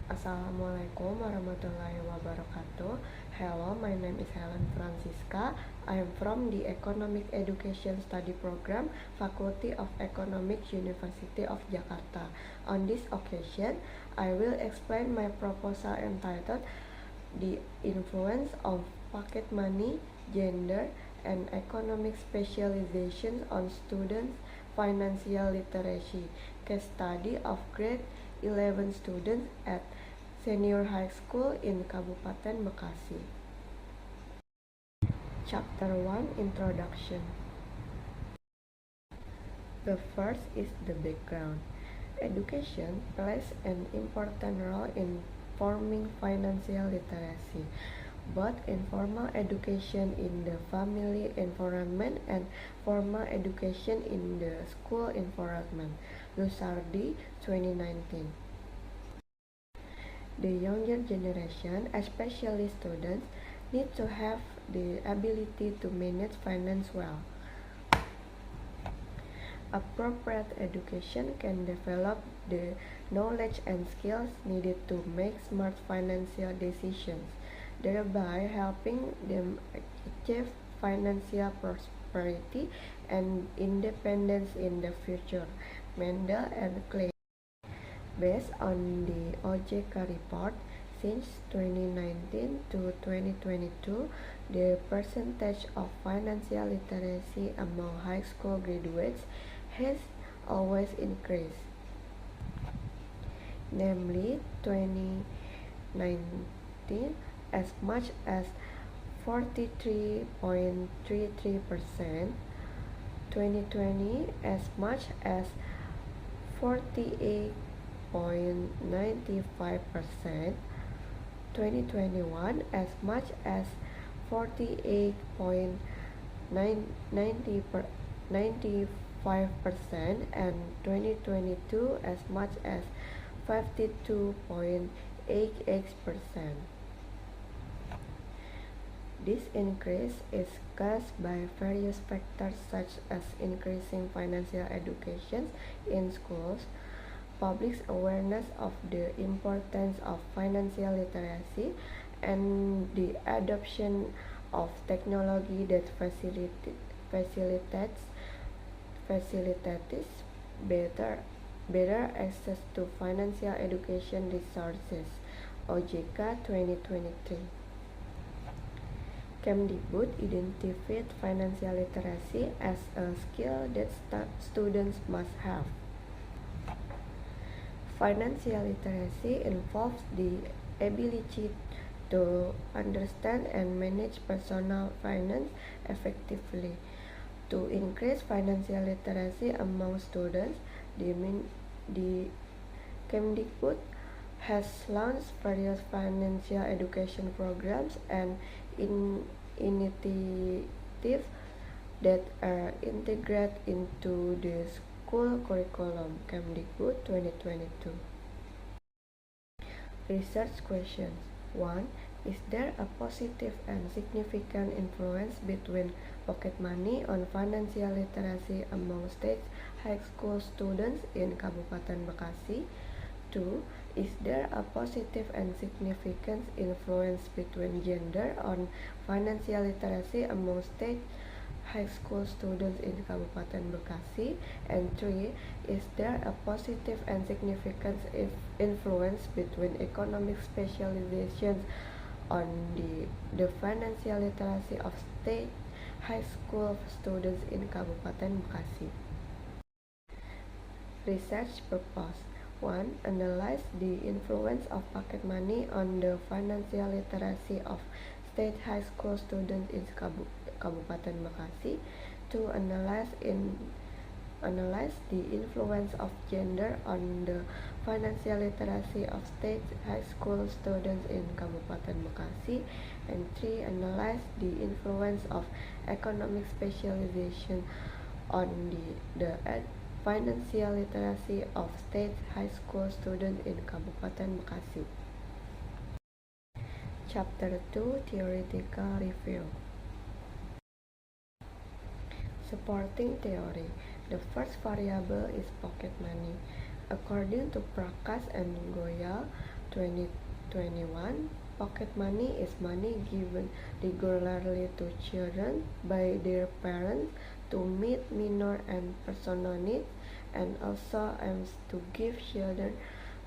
Assalamualaikum warahmatullahi wabarakatuh. Hello, my name is Helen Francisca. I am from the Economic Education Study Program, Faculty of Economics, University of Jakarta. On this occasion, I will explain my proposal entitled The Influence of Pocket Money, Gender, and Economic Specialization on Students' Financial Literacy, case study of grade 11 students at Senior High School in Kabupaten Bekasi. Chapter 1, Introduction. The first is the background. Education plays an important role in forming financial literacy. Both informal education in the family environment and formal education in the school environment. Lusardi, 2019. The younger generation, especially students, need to have the ability to manage finance well. Appropriate education can develop the knowledge and skills needed to make smart financial decisions, thereby helping them achieve financial prosperity and independence in the future. Mendel and Clay. Based on the OJK report, since 2019 to 2022, the percentage of financial literacy among high school graduates has always increased. Namely, 2019 as much as 43.33%, 2020 as much as 48.95%, 2021 as much as 48.95%, and 2022 as much as 52.88%. This increase is caused by various factors such as increasing financial education in schools, public awareness of the importance of financial literacy, and the adoption of technology that facilitates better access to financial education resources. OJK 2023. Kemdikbud identified financial literacy as a skill that students must have. Financial literacy involves the ability to understand and manage personal finance effectively. To increase financial literacy among students, the Kemdikbud has launched various financial education programs and initiatives that are integrated into the school curriculum. Kemdikbud 2022. Research questions. 1. Is there a positive and significant influence between pocket money on financial literacy among state high school students in Kabupaten Bekasi? 2. Is there a positive and significant influence between gender on financial literacy among state high school students in Kabupaten Bekasi? And 3. Is there a positive and significant influence between economic specializations on the financial literacy of state high school students in Kabupaten Bekasi? Research purpose. 1. Analyze the influence of pocket money on the financial literacy of state high school students in Kabupaten Bekasi. 2. Analyze the influence of gender on the financial literacy of state high school students in Kabupaten Bekasi. And 3. Analyze the influence of economic specialization on the financial literacy of state high school students in Kabupaten Bekasi. Chapter 2, Theoretical Review. Supporting theory. The first variable is pocket money. According to Prakash and Goyal, 2021, pocket money is money given regularly to children by their parents to meet minor and personal needs, and also aims to give children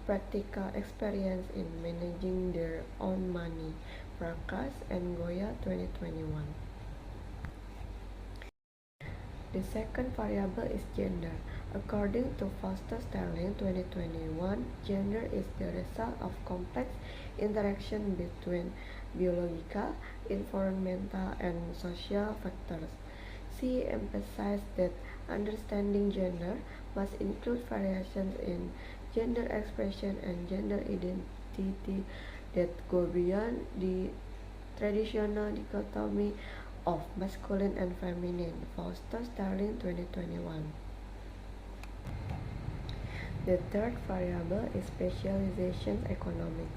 practical experience in managing their own money. Prakash and Goya 2021. The second variable is gender. According to Foster-Sterling 2021, gender is the result of complex interaction between biological, environmental, and social factors. She emphasized that understanding gender must include variations in gender expression and gender identity that go beyond the traditional dichotomy of masculine and feminine. Foster-Sterling 2021. The third variable is specialization economics.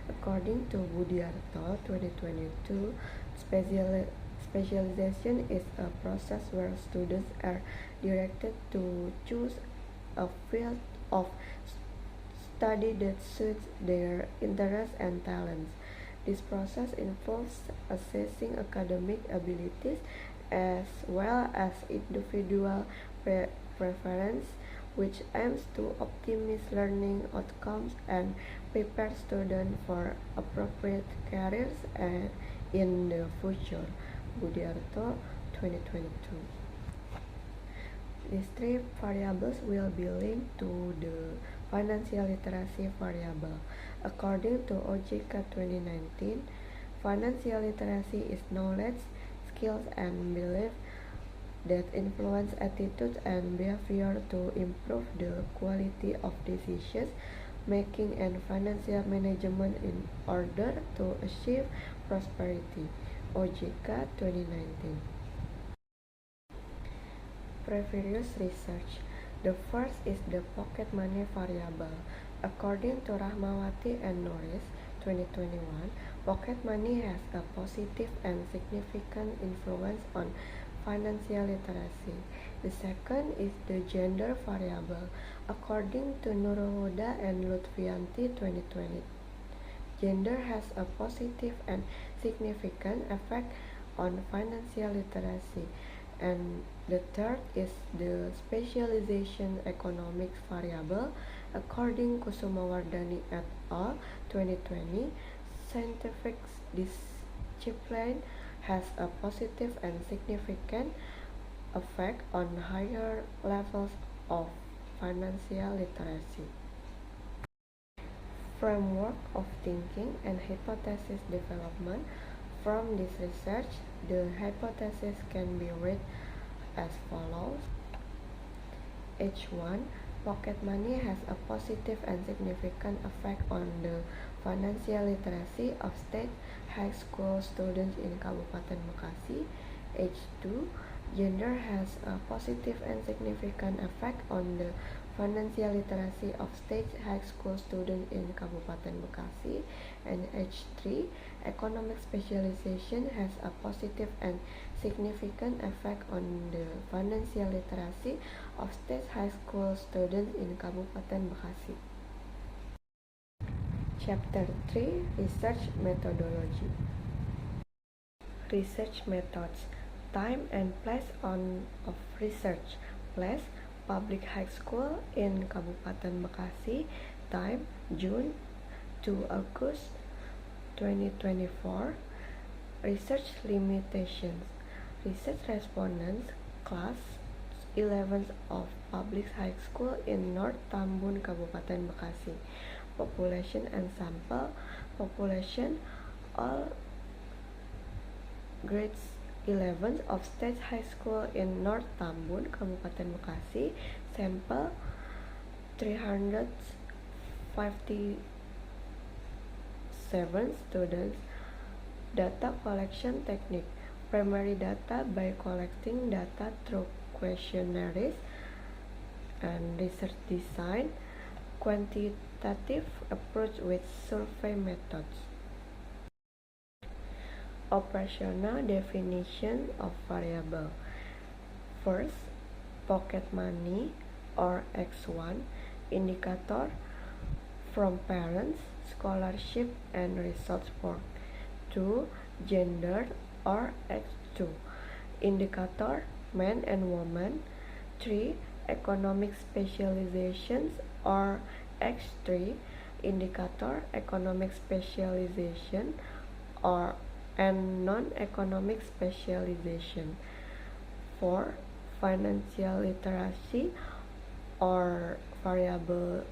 According to Budiarto 2022, specialization is a process where students are directed to choose a field of study that suits their interests and talents. This process involves assessing academic abilities as well as individual preference, which aims to optimize learning outcomes and prepare students for appropriate careers in the future. Budiarto 2022. These three variables will be linked to the financial literacy variable. According to OJK 2019, financial literacy is knowledge, skills, and belief that influence attitudes and behavior to improve the quality of decisions making and financial management in order to achieve prosperity. OJK 2019. Previous research. The first is the pocket money variable. According to Rahmawati and Norris 2021, pocket money has a positive and significant influence on financial literacy. The second is the gender variable. According to Nurulhuda and Lutfianti 2020, gender has a positive and significant effect on financial literacy. And the third is the specialization economics variable. According Kusumawardani et al. 2020, scientific discipline has a positive and significant effect on higher levels of financial literacy. Framework of thinking and hypothesis development. From this research, the hypothesis can be read as follows. H1. Pocket money has a positive and significant effect on the financial literacy of state high school students in Kabupaten Bekasi. H2. Gender has a positive and significant effect on the financial literacy of state high school students in Kabupaten Bekasi. And H3. Economic specialization has a positive and significant effect on the financial literacy of state high school students in Kabupaten Bekasi. Chapter 3. Research Methodology. Research methods. Time and place of research. Place, Public High School in Kabupaten Bekasi. Time, June to August 2024. Research limitations. Research respondents, class 11 of Public High School in North Tambun, Kabupaten Bekasi. Population and sample. Population all grades 11 of State High School in North Tambun, Kabupaten Bekasi. Sample 357 students. Data collection technique. Primary data by collecting data through questionnaires. And research design. Quantitative approach with survey methods. Operational definition of variable. First, pocket money or X1 indicator from parents, scholarship and research work. 2. Gender or X2 indicator, men and women. 3. Economic specializations or X3 indicator, economic specialization or and non-economic specialization. 4. Financial literacy or variable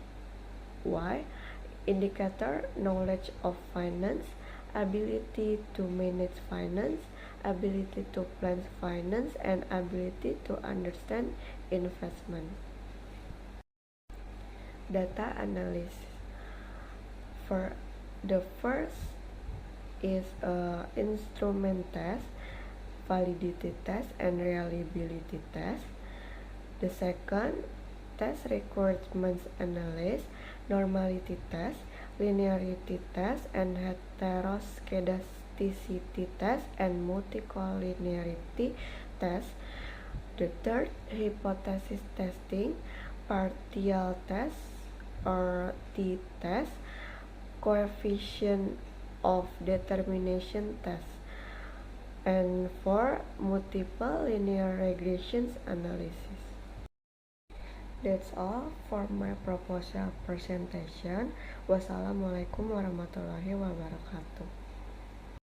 Y indicator, knowledge of finance, ability to manage finance, ability to plan finance, and ability to understand investment. Data analysis. For the first is instrument test, validity test, and reliability test. The second, test requirements analysis, normality test, linearity test, and heteroscedasticity test, and multicollinearity test. The third, hypothesis testing, partial test or t-test, coefficient of determination test. And four, multiple linear regressions analysis. That's all for my proposal presentation. Wassalamualaikum warahmatullahi wabarakatuh.